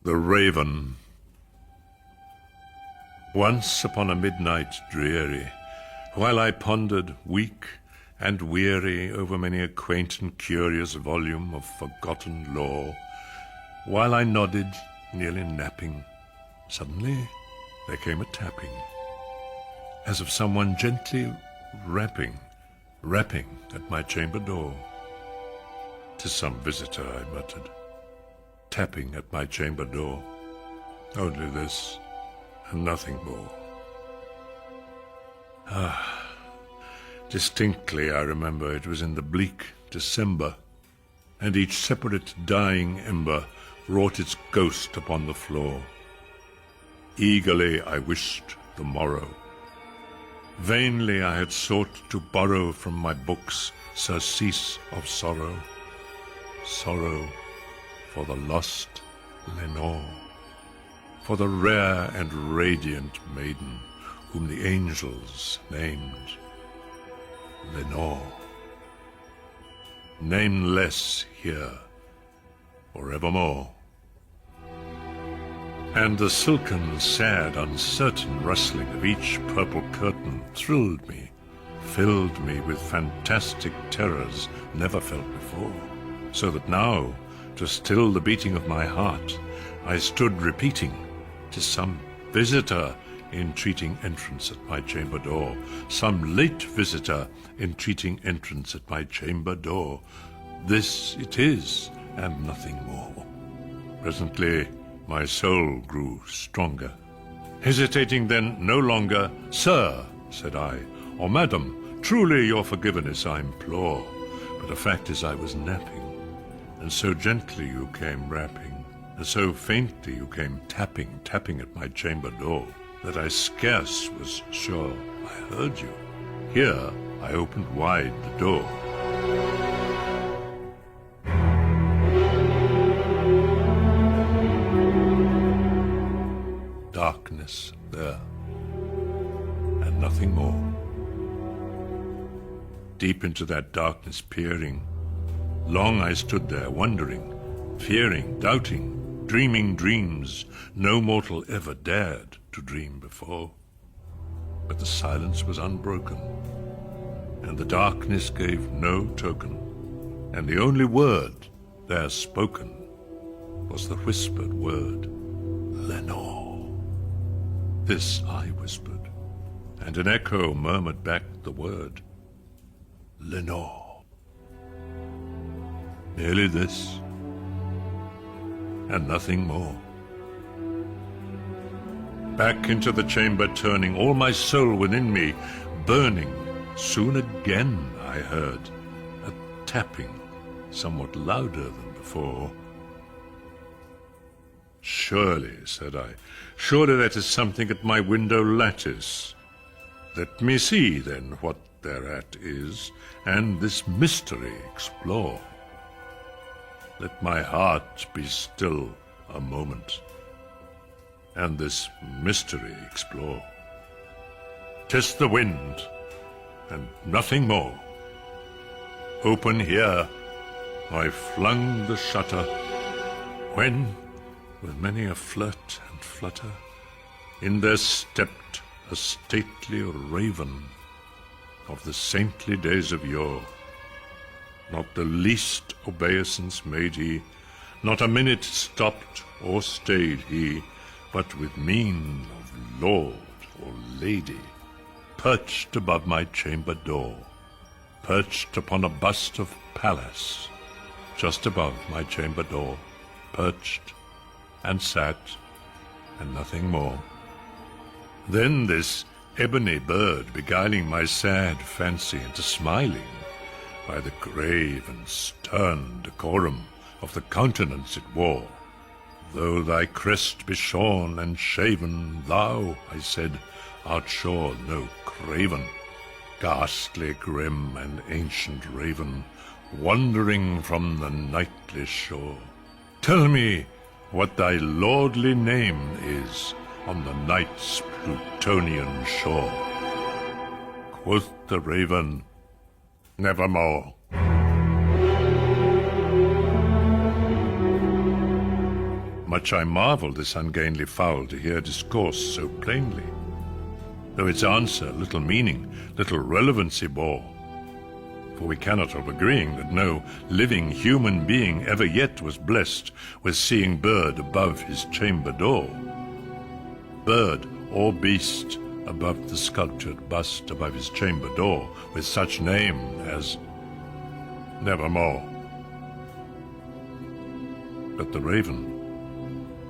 The Raven. Once upon a midnight dreary, while I pondered, weak and weary, over many a quaint and curious volume of forgotten lore, while I nodded, nearly napping, suddenly there came a tapping, as of someone gently rapping at my chamber door. "'Tis some visitor," I muttered, tapping at my chamber door. Only this, and nothing more. Distinctly I remember it was in the bleak December, and each separate dying ember wrought its ghost upon the floor. Eagerly I wished the morrow. Vainly I had sought to borrow from my books surcease of sorrow, sorrow for the lost Lenore, for the rare and radiant maiden whom the angels named Lenore. Nameless here forevermore. And the silken, sad, uncertain rustling of each purple curtain thrilled me, filled me with fantastic terrors never felt before, so that now, to still the beating of my heart, I stood repeating, "'Tis some visitor entreating entrance at my chamber door, some late visitor entreating entrance at my chamber door. This it is, and nothing more." Presently my soul grew stronger. Hesitating then no longer, "Sir," said I, "or Madam, truly your forgiveness I implore, but the fact is I was napping, and so gently you came rapping, and so faintly you came tapping at my chamber door, that I scarce was sure I heard you. Here I opened wide the door." Darkness there, and nothing more. Deep into that darkness peering, long I stood there, wondering, fearing, doubting, dreaming dreams no mortal ever dared to dream before. But the silence was unbroken, and the darkness gave no token, and the only word there spoken was the whispered word, "Lenore." This I whispered, and an echo murmured back the word, "Lenore." Merely this, and nothing more. Back into the chamber turning, all my soul within me burning, soon again I heard a tapping somewhat louder than before. "Surely," said I, "surely that is something at my window lattice. Let me see, then, what thereat is, and this mystery explore. Let my heart be still a moment, and this mystery explore. 'Tis the wind, and nothing more. Open here, I flung the shutter, when, with many a flirt and flutter, in there stepped a stately raven of the saintly days of yore. Not the least obeisance made he, not a minute stopped or stayed he, but with mien of lord or lady, perched above my chamber door, perched upon a bust of Pallas, just above my chamber door, perched and sat, and nothing more. Then this ebony bird beguiling my sad fancy into smiling, by the grave and stern decorum of the countenance it wore. "Though thy crest be shorn and shaven, thou," I said, "art sure no craven, ghastly, grim, and ancient raven, wandering from the nightly shore. Tell me what thy lordly name is on the night's Plutonian shore." Quoth the raven, "Nevermore." Much I marvelled this ungainly fowl to hear discourse so plainly, though its answer little meaning, little relevancy bore. For we cannot help agreeing that no living human being ever yet was blessed with seeing bird above his chamber door. Bird or beast above the sculptured bust above his chamber door, with such name as Nevermore. But the raven,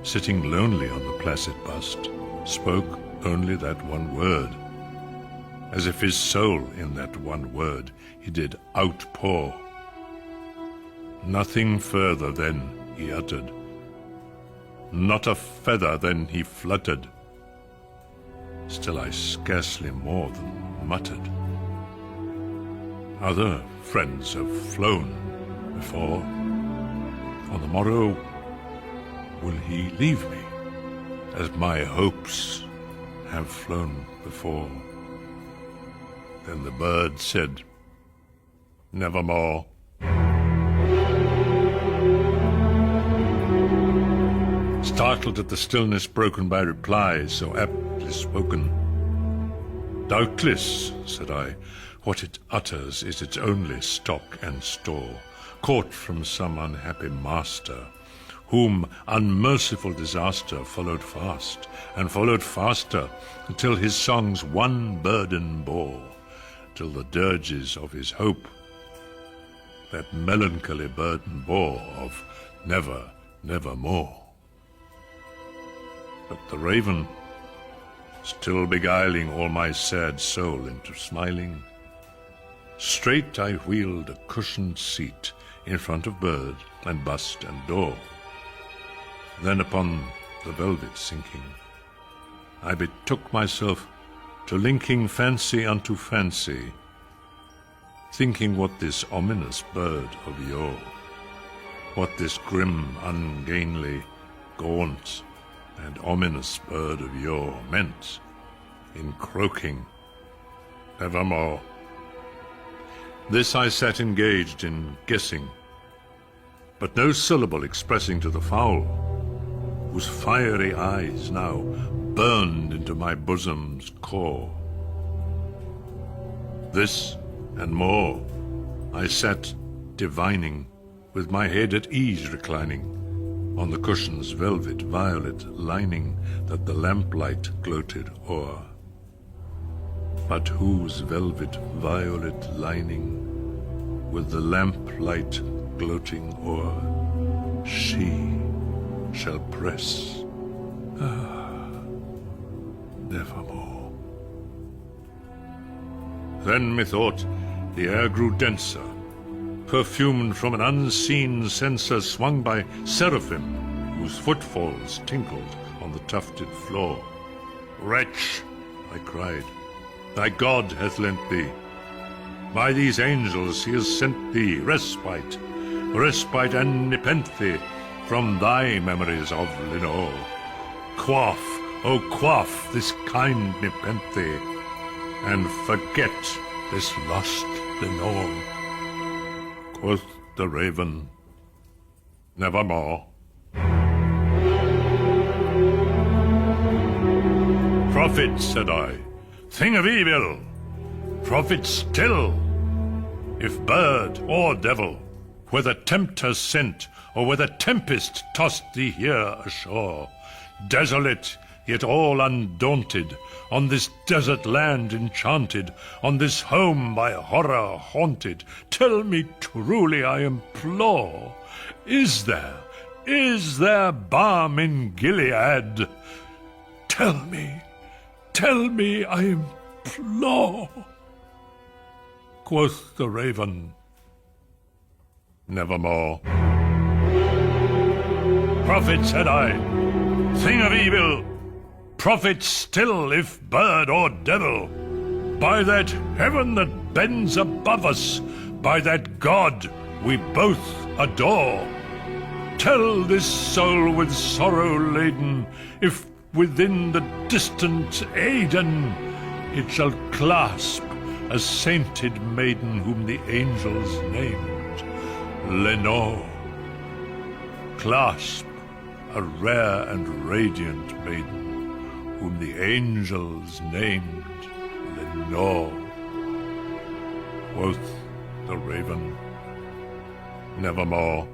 sitting lonely on the placid bust, spoke only that one word, as if his soul in that one word he did outpour. Nothing further then he uttered, not a feather then he fluttered. Still I scarcely more than muttered. Other friends have flown before. On the morrow will he leave me, as my hopes have flown before? Then the bird said, Nevermore. Startled at the stillness broken by replies so aptly spoken. Doubtless, said I, what it utters is its only stock and store, caught from some unhappy master, whom unmerciful disaster followed fast, and followed faster, until his songs one burden bore, till the dirges of his hope that melancholy burden bore of never, nevermore. But the raven, still beguiling all my sad soul into smiling, straight I wheeled a cushioned seat in front of bird and bust and door. Then upon the velvet sinking, I betook myself to linking fancy unto fancy, thinking what this ominous bird of yore, what this grim, ungainly, gaunt, and ominous bird of yore meant in croaking Nevermore. This I sat engaged in guessing, but no syllable expressing to the fowl, whose fiery eyes now burned into my bosom's core. This and more I sat divining, with my head at ease reclining, on the cushion's velvet violet lining that the lamplight gloated o'er. But whose velvet violet lining, with the lamplight gloating o'er, she shall press, nevermore. Then methought the air grew denser, perfumed from an unseen censer swung by seraphim, whose footfalls tinkled on the tufted floor. Wretch, I cried, thy God hath lent thee. By these angels he has sent thee respite, respite and nepenthe from thy memories of Lenore. Quaff, oh quaff this kind nepenthe, and forget this lost Lenore. Quoth the raven, Nevermore. Prophet, said I, thing of evil, prophet still, if bird or devil, whether tempter sent, or whether tempest tossed thee here ashore, desolate, yet all undaunted, on this desert land enchanted, on this home by horror haunted, tell me truly, I implore, is there balm in Gilead? Tell me, I implore. Quoth the raven, Nevermore. Prophet, said I, thing of evil, prophet still, if bird or devil, by that heaven that bends above us, by that God we both adore, tell this soul with sorrow laden, if within the distant Aidenn it shall clasp a sainted maiden whom the angels named Lenore. Clasp a rare and radiant maiden, whom the angels named Lenore. Quoth the raven, nevermore.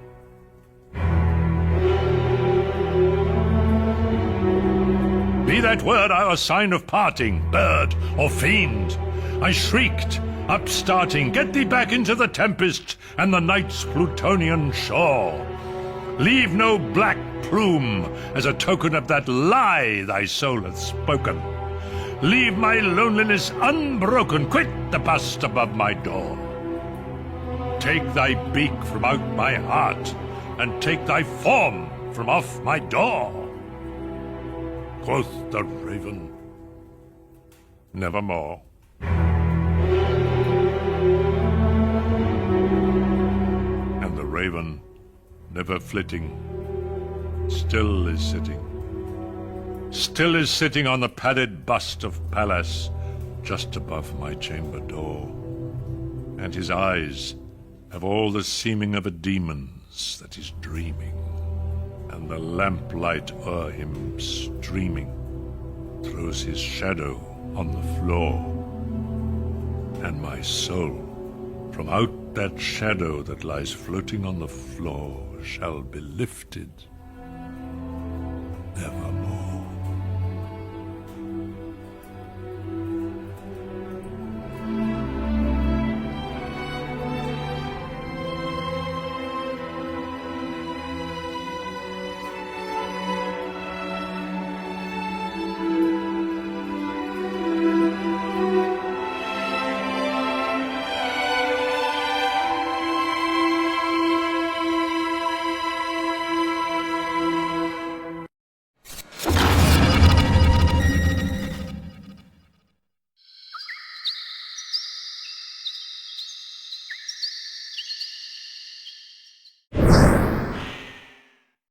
Be that word our sign of parting, bird or fiend. I shrieked, upstarting, get thee back into the tempest and the night's Plutonian shore. Leave no black plume as a token of that lie thy soul hath spoken. Leave my loneliness unbroken, quit the bust above my door. Take thy beak from out my heart, and take thy form from off my door. Quoth the raven, nevermore. And the raven, never flitting, still is sitting. Still is sitting on the padded bust of Pallas, just above my chamber door. And his eyes have all the seeming of a demon's that is dreaming, and the lamplight o'er him streaming throws his shadow on the floor. And my soul, from out that shadow that lies floating on the floor, shall be lifted nevermore.